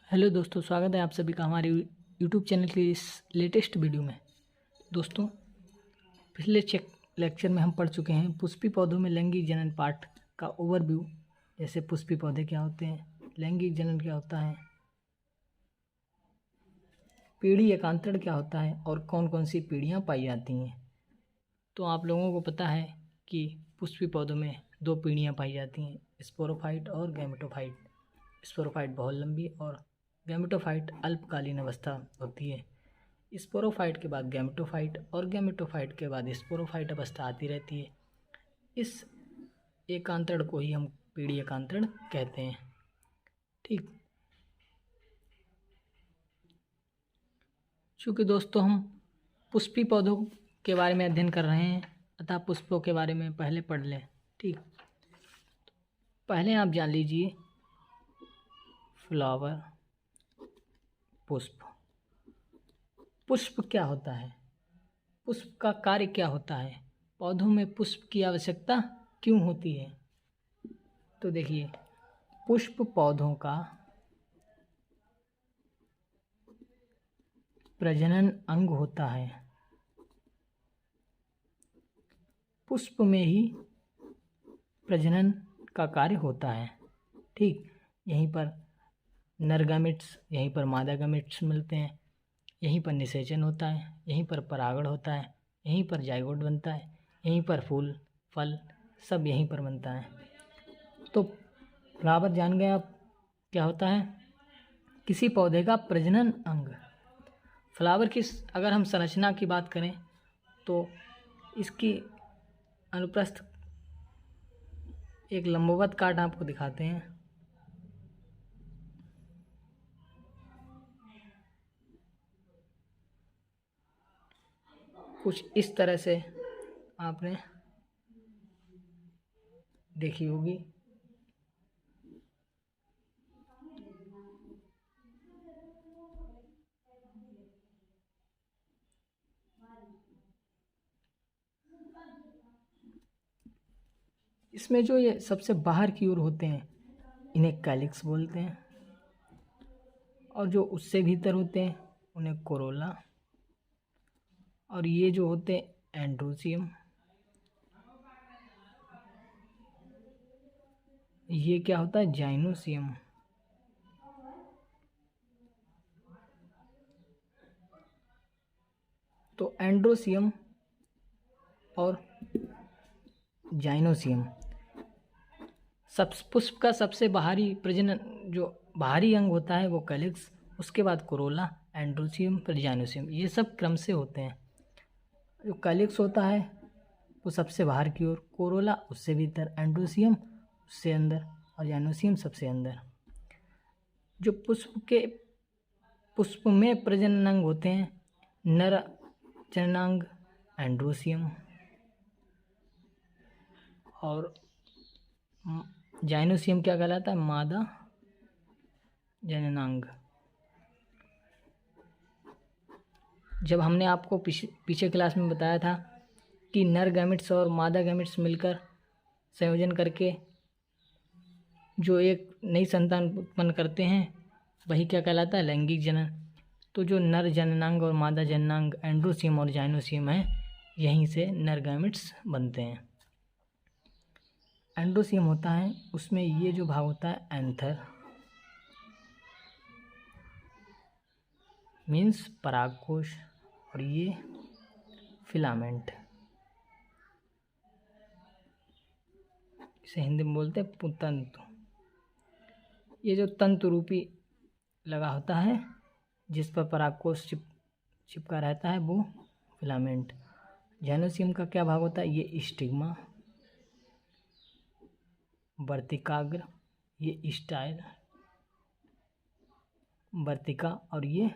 Hello दोस्तों, स्वागत है आप सभी का हमारे यूट्यूब चैनल की इस लेटेस्ट वीडियो में। दोस्तों, पिछले लेक्चर में हम पढ़ चुके हैं पुष्पी पौधों में लैंगिक जनन पार्ट का ओवरव्यू। जैसे पुष्पी पौधे क्या होते हैं, लैंगिक जनन क्या होता है, पीढ़ी एकांतरण क्या होता है और कौन कौन सी पीढ़ियाँ पाई जाती हैं। तो आप लोगों को पता है कि पुष्पी पौधों में दो पीढ़ियाँ पाई जाती हैं, स्पोरोफाइट और गैमेटोफाइट। स्पोरोफाइट बहुत लंबी और गैमेटोफाइट अल्पकालीन अवस्था होती है। स्पोरोफाइट के बाद गैमेटोफाइट और गैमेटोफाइट के बाद स्पोरोफाइट अवस्था आती रहती है। इस एकांतरण को ही हम पीढ़ी एकांतरण कहते हैं। ठीक, चूँकि दोस्तों हम पुष्पी पौधों के बारे में अध्ययन कर रहे हैं, अतः पुष्पों के बारे में पहले पढ़ लें। ठीक, पहले आप जान लीजिए फ्लावर, पुष्प। पुष्प क्या होता है, पुष्प का कार्य क्या होता है, पौधों में पुष्प की आवश्यकता क्यों होती है। तो देखिए, पुष्प पौधों का प्रजनन अंग होता है। पुष्प में ही प्रजनन का कार्य होता है। ठीक, यहीं पर नर गैमेट्स, यहीं पर मादा गैमेट्स मिलते हैं, यहीं पर निषेचन होता है, यहीं पर परागण होता है, यहीं पर जाइगोट बनता है, यहीं पर फूल फल सब यहीं पर बनता है। तो फ्लावर जान गए आप क्या होता है, किसी पौधे का प्रजनन अंग। फ्लावर की अगर हम संरचना की बात करें तो इसकी अनुप्रस्थ एक लंबवत काट आपको दिखाते हैं। कुछ इस तरह से आपने देखी होगी। इसमें जो ये सबसे बाहर की ओर होते हैं इन्हें कैलिक्स बोलते हैं, और जो उससे भीतर होते हैं उन्हें कोरोला, और ये जो होते हैं एंड्रोसियम, ये क्या होता है जाइनोसियम। तो एंड्रोसियम और जाइनोसियम सब पुष्प का सबसे बाहरी प्रजनन जो बाहरी अंग होता है वो कैलिक्स, उसके बाद कोरोला, एंड्रोसियम, फिर जाइनोसियम, ये सब क्रम से होते हैं। जो कैलिक्स होता है वो सबसे बाहर की ओर, कोरोला उससे भीतर, एंड्रोसियम उससे अंदर और जाइनोसियम सबसे अंदर। जो पुष्प में प्रजनन अंग होते हैं, नर जननांग एंड्रोसियम और जाइनोसियम क्या कहलाता है, मादा जननांग। जब हमने आपको पीछे क्लास में बताया था कि नर गैमेट्स और मादा गैमेट्स मिलकर संयोजन करके जो एक नई संतान उत्पन्न करते हैं वही क्या कहलाता है, लैंगिक जनन। तो जो नर जननांग और मादा जननांग एंड्रोसियम और जाइनोसियम है, यहीं से नर गैमेट्स बनते हैं। एंड्रोसियम होता है, उसमें ये जो भाग होता है एंथर मीन्स परागकोश, और ये फिलामेंट, इसे हिंदी में बोलते हैं पुतंतु। ये जो तंतु रूपी लगा होता है जिस पर परागकोश चिपका रहता है वो फिलामेंट। जाइनोसियम का क्या भाग होता है, ये स्टिग्मा, वर्तिकाग्र, ये स्टाइल, वर्तिका, और ये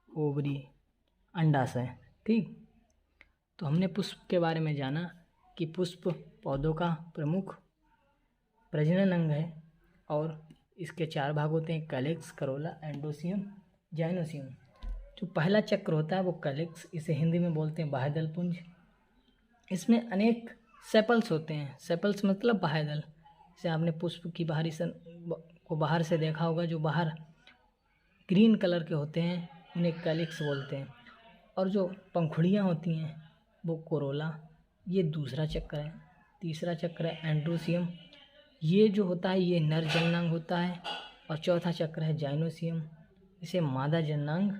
ओवरी, अंडाशय। ठीक, तो हमने पुष्प के बारे में जाना कि पुष्प पौधों का प्रमुख प्रजनन अंग है और इसके चार भाग होते हैं, कैलिक्स, करोला, एंड्रोसियम, जाइनोसियम। जो पहला चक्र होता है वो कैलिक्स, इसे हिंदी में बोलते हैं बाह्यदल पुंज। इसमें अनेक सेपल्स होते हैं, सेपल्स मतलब बाह्यदल, जैसे आपने पुष्प की बाहरी को बाहर से देखा होगा, जो बाहर ग्रीन कलर के होते हैं उन्हें कैलिक्स बोलते हैं, और जो पंखुड़ियाँ होती हैं वो कोरोला। ये दूसरा चक्र है। तीसरा चक्र है एंड्रोसियम, ये जो होता है ये नर जननांग होता है। और चौथा चक्र है जाइनोसियम, इसे मादा जननांग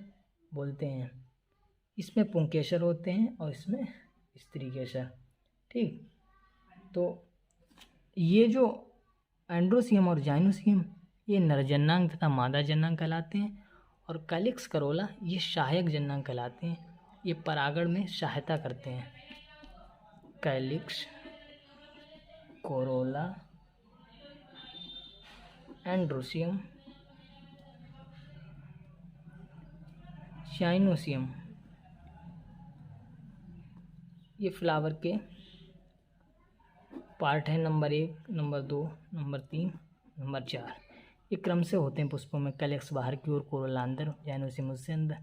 बोलते हैं। इसमें पुंकेसर होते हैं और इसमें स्त्रीकेसर। ठीक, तो ये जो एंड्रोसियम और जाइनोसियम ये नर जननांग तथा मादा जननांग कहलाते हैं, और कैलिक्स करोला ये सहायक जननांग कहलाते हैं। ये परागण में सहायता करते हैं। कैलिक्स, कोरोला, एंड्रोसियम, जाइनोसियम, ये फ्लावर के पार्ट है। नंबर 1, नंबर 2, नंबर 3, नंबर 4 ये क्रम से होते हैं पुष्पों में। कैलिक्स बाहर की ओर, कोरोला अंदर, जाइनोसियम उससे अंदर,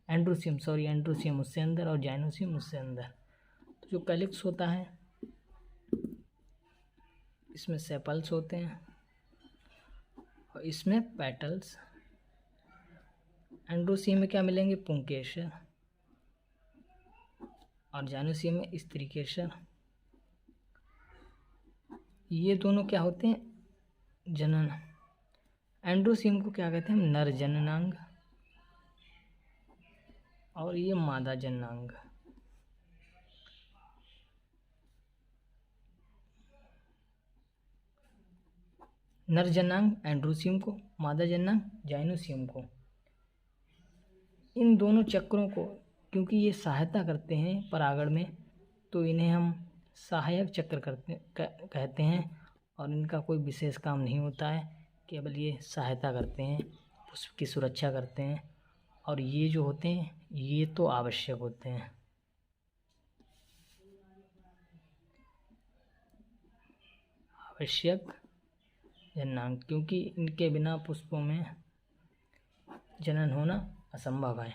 एंड्रोसियम उससे अंदर और जाइनोसियम उससे अंदर। तो जो कैलिक्स होता है इसमें सेपल्स होते हैं और इसमें पेटल्स। एंड्रोसियम में क्या मिलेंगे? पुंकेसर, और जाइनोसियम में स्त्रीकेसर। ये दोनों क्या होते हैं? जनन। एंड्रोसियम को क्या कहते हैं हम? नर जननांग, और ये मादा जननांग। नर जननांग एंड्रोसियम को, मादा जननांग जाइनोसियम को। इन दोनों चक्रों को क्योंकि ये सहायता करते हैं परागण में, तो इन्हें हम सहायक चक्र कहते हैं, और इनका कोई विशेष काम नहीं होता है, केवल ये सहायता करते हैं, पुष्प की सुरक्षा करते हैं। और ये जो होते हैं ये तो आवश्यक होते हैं। आवश्यक जननांग, क्योंकि इनके बिना पुष्पों में जनन होना असंभव है।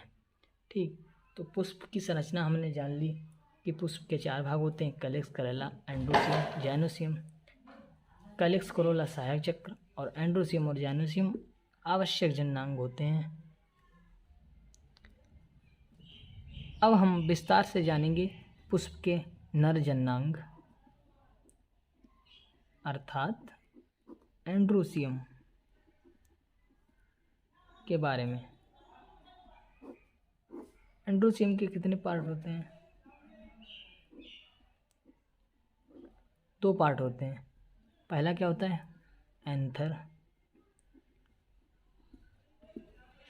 ठीक, तो पुष्प की संरचना हमने जान ली कि पुष्प के 4 भाग होते हैं: कैलिक्स, करेला, एंड्रोसियम, जाइनोसियम। कैलिक्स, करोला सहायक चक्र, और एंड्रोसियम और जाइनोसियम आवश्यक जननांग होते हैं। अब हम विस्तार से जानेंगे पुष्प के नर जननांग अर्थात एंड्रोसियम के बारे में। एंड्रोसियम के कितने पार्ट होते हैं? 2 पार्ट होते हैं। पहला क्या होता है? एंथर,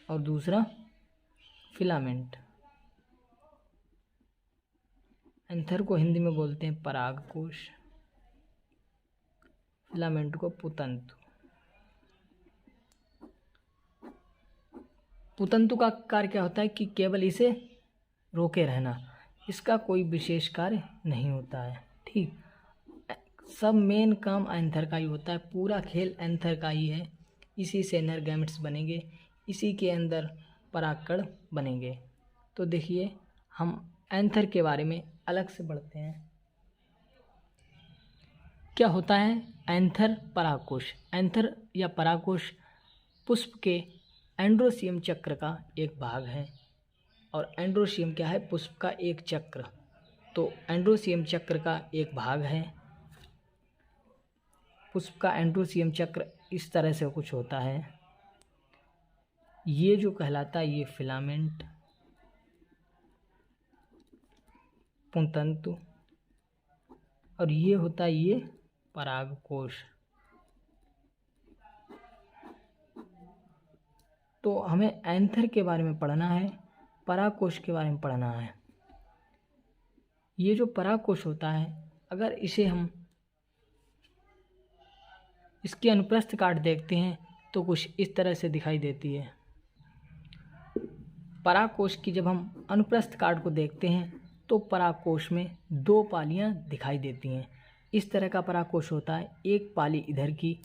और दूसरा फिलामेंट। एंथर को हिंदी में बोलते हैं परागकोश, फिलामेंट को पुतंतु। पुतंतु का कार्य क्या होता है कि केवल इसे रोके रहना, इसका कोई विशेष कार्य नहीं होता है। ठीक, सब मेन काम एंथर का ही होता है, पूरा खेल एंथर का ही है। इसी से नर गैमेट्स बनेंगे, इसी के अंदर परागकण बनेंगे। तो देखिए, हम एंथर के बारे में अलग से पढ़ते हैं। क्या होता है एंथर परागकोश? एंथर या परागकोश पुष्प के एंड्रोसियम चक्र का एक भाग है, और एंड्रोसियम क्या है? पुष्प का एक चक्र। तो एंड्रोसियम चक्र का एक भाग है। पुष्प का एंड्रोसियम चक्र इस तरह से कुछ होता है। ये जो कहलाता है ये फिलामेंट, पुतंतु, और ये होता है ये परागकोश। तो हमें एंथर के बारे में पढ़ना है, परागकोश के बारे में पढ़ना है। ये जो परागकोश होता है, अगर इसे हम इसकी अनुप्रस्थ काट देखते हैं तो कुछ इस तरह से दिखाई देती है। परागकोश की जब हम अनुप्रस्थ काट को देखते हैं तो परागकोश में 2 पालियां दिखाई देती हैं। इस तरह का परागकोश होता है, एक पाली इधर की,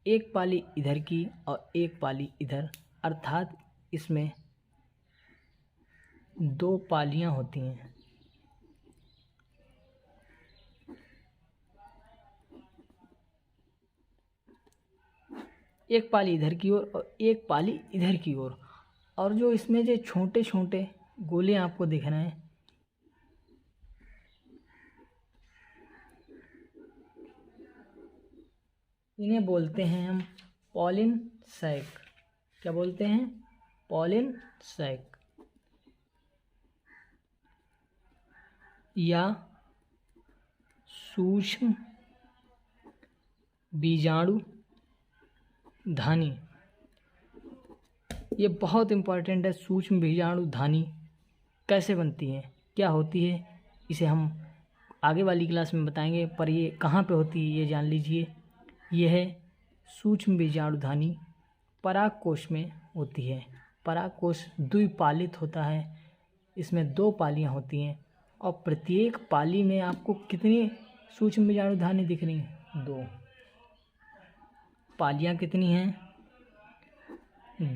एक पाली इधर की, और एक पाली इधर, अर्थात इसमें 2 पालियां होती हैं। एक पाली इधर की ओर और एक पाली इधर की ओर। और जो इसमें जो छोटे छोटे गोले आपको दिख रहे हैं, इन्हें बोलते हैं हम पॉलिन सैक। क्या बोलते हैं? पॉलिन सैक या सूक्ष्म बीजाणु धानी। ये बहुत इम्पोर्टेंट है। सूक्ष्म बीजाणु धानी कैसे बनती है, क्या होती है, इसे हम आगे वाली क्लास में बताएंगे, पर ये कहाँ पे होती है ये जान लीजिए। यह सूक्ष्म बीजाणु धानी परागकोश में होती है। परागकोश द्विपालित होता है, इसमें 2 पालियाँ होती हैं और प्रत्येक पाली में आपको कितनी सूक्ष्म बीजाणु धानी दिख रही हैं? 2 पालियाँ कितनी हैं?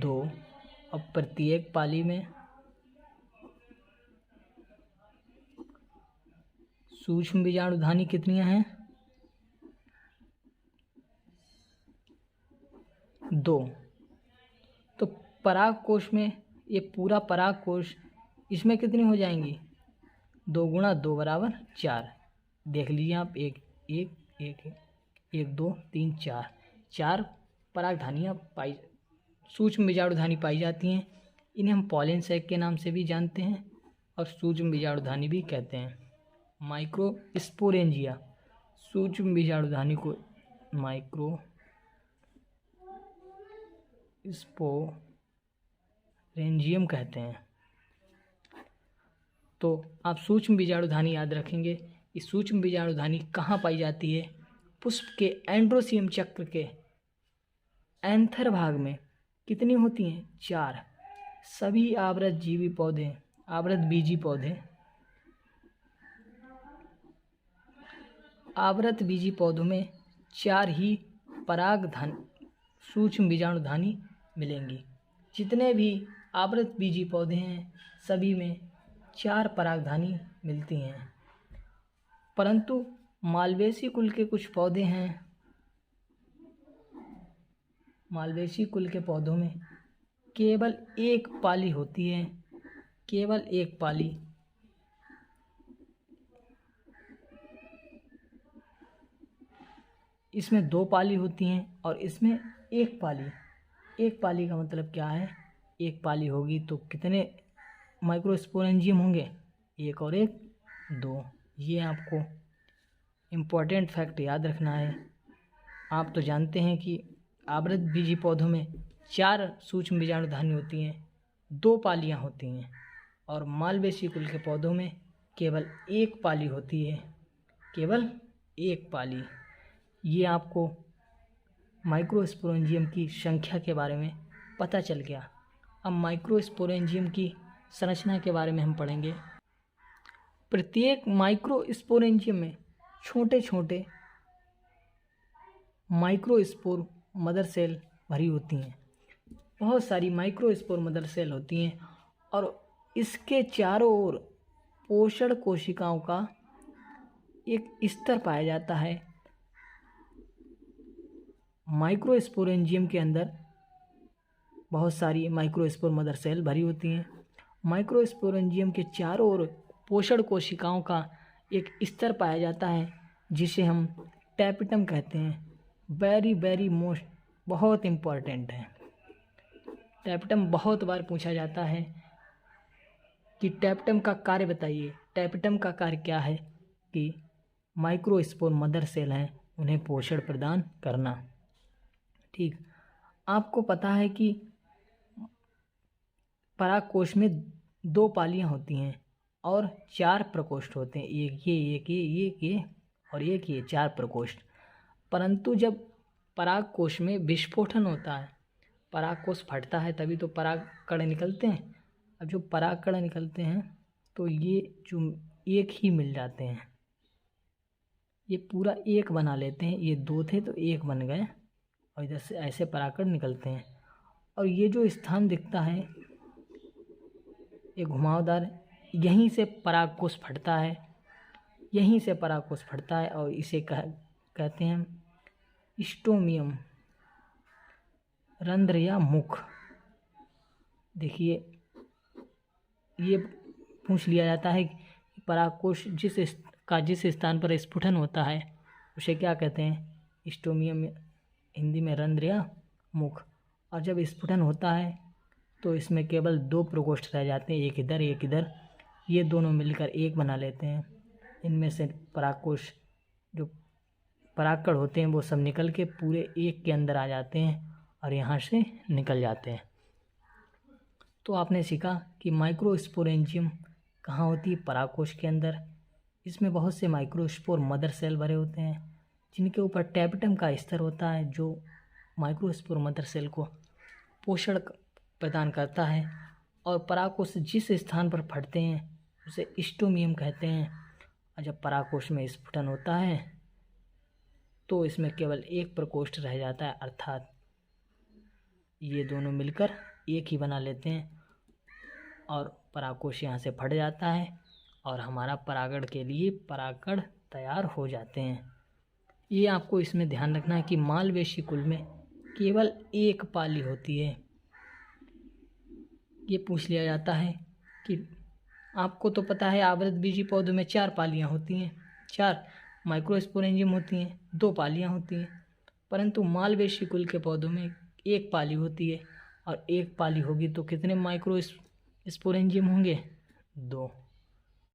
2। अब प्रत्येक पाली में सूक्ष्म बीजाणु धानी कितनी हैं? 2। तो परागकोश में ये पूरा परागकोश, इसमें कितनी हो जाएंगी? 2 गुणा 2 बराबर 4। देख लीजिए आप, 1 1 1 1 2 3 4 4 परागधानियाँ पाई, सूक्ष्म बीजाणुधानी पाई जाती हैं। इन्हें हम पॉलिन सैक के नाम से भी जानते हैं और सूक्ष्म बीजाणुधानी भी कहते हैं। माइक्रोस्पोरेंजिया, सूक्ष्म बीजाणुधानी को माइक्रो स्पोरेंजियम कहते हैं। तो आप सूक्ष्म बीजाणुधानी याद रखेंगे। इस सूक्ष्म बीजाणुधानी कहाँ पाई जाती है? पुष्प के एंड्रोसियम चक्र के एंथर भाग में। कितनी होती हैं? 4। सभी आवृतजीवी पौधे, आवृतबीजी पौधे, आवृतबीजी पौधों में 4 ही परागधान सूक्ष्म बीजाणुधानी मिलेंगी। जितने भी आवृतबीजी पौधे हैं सभी में 4 परागधानी मिलती हैं, परंतु मालवेसी कुल के कुछ पौधे हैं, मालवेसी कुल के पौधों में केवल 1 पाली होती है, केवल 1 पाली। इसमें 2 पाली होती हैं और इसमें 1 पाली। 1 पाली का मतलब क्या है? 1 पाली होगी तो कितने माइक्रोस्पोरेंजियम होंगे? 1 और 1 2। ये आपको इम्पोर्टेंट फैक्ट याद रखना है। आप तो जानते हैं कि आवृतबीजी पौधों में 4 सूक्ष्म बीजाणुधानी होती हैं, 2 पालियाँ होती हैं, और मालवेसी कुल के पौधों में केवल 1 पाली होती है, केवल 1 पाली। ये आपको माइक्रोस्पोरेंजियम की संख्या के बारे में पता चल गया। अब माइक्रोस्पोरेंजियम की संरचना के बारे में हम पढ़ेंगे। प्रत्येक माइक्रोस्पोरेंजियम में छोटे छोटे माइक्रोस्पोर मदर सेल भरी होती हैं। बहुत सारी माइक्रोस्पोर मदर सेल होती हैं और इसके चारों ओर पोषण कोशिकाओं का एक स्तर पाया जाता है। माइक्रोस्पोरेंजियम के अंदर बहुत सारी माइक्रोस्पोर मदर सेल भरी होती हैं। माइक्रोस्पोरेंजियम के चारों ओर पोषण कोशिकाओं का एक स्तर पाया जाता है जिसे हम टैपिटम कहते हैं। वेरी वेरी मोस्ट, बहुत इम्पॉर्टेंट है। टैपिटम बहुत बार पूछा जाता है कि टैपिटम का कार्य बताइए। टैपिटम का कार्य क्या है? कि माइक्रोस्पोर मदर सेल हैं, उन्हें पोषण प्रदान करना। ठीक, आपको पता है कि परागकोश में 2 पालियाँ होती हैं और 4 प्रकोष्ठ होते हैं। एक ये और एक ये 4 प्रकोष्ठ। परंतु जब परागकोश में विस्फोटन होता है, परागकोश फटता है, तभी तो परागकण निकलते हैं। अब जो परागकण निकलते हैं तो ये जो एक ही मिल जाते हैं, ये पूरा एक बना लेते हैं। ये 2 थे तो 1 बन गए और इधर से ऐसे परागकण निकलते हैं। और ये जो स्थान दिखता है ये घुमावदार, यहीं से परागकोश फटता है, यहीं से परागकोश फटता है और इसे कहते हैं स्टोमियम। रंध्र या मुख। देखिए ये पूछ लिया जाता है कि परागकोश जिस स्थान पर स्फुटन होता है उसे क्या कहते हैं, स्टोमियम, हिंदी में रंध्र या मुख। और जब स्फुटन होता है तो इसमें केवल 2 प्रकोष्ठ रह जाते हैं, एक इधर एक इधर, ये दोनों मिलकर एक बना लेते हैं। इनमें से परागकोश जो परागकण होते हैं वो सब निकल के पूरे एक के अंदर आ जाते हैं और यहाँ से निकल जाते हैं। तो आपने सीखा कि माइक्रोस्पोरेंजियम कहाँ होती है, परागकोश के अंदर। इसमें बहुत से माइक्रोस्पोर मदर सेल भरे होते हैं जिनके ऊपर टैपेटम का स्तर होता है जो माइक्रोस्पोर मदर सेल को पोषण प्रदान करता है। और परागकोश जिस स्थान पर फटते हैं उसे स्टोमियम कहते हैं। और जब परागकोश में स्फुटन होता है तो इसमें केवल एक प्रकोष्ठ रह जाता है, अर्थात ये दोनों मिलकर एक ही बना लेते हैं और परागकोश यहाँ से फट जाता है और हमारा परागण के लिए परागकण तैयार हो जाते हैं। ये आपको इसमें ध्यान रखना है कि मालवेशी कुल में केवल एक पाली होती है। ये पूछ लिया जाता है कि आपको तो पता है आवृतबीजी पौधों में 4 पालियाँ होती हैं, 4 माइक्रोस्पोरेंजियम होती हैं, 2 पालियाँ होती हैं, परंतु मालवेशी कुल के पौधों में 1 पाली होती है। और 1 पाली होगी तो कितने माइक्रोस्पोरेंजियम होंगे, 2।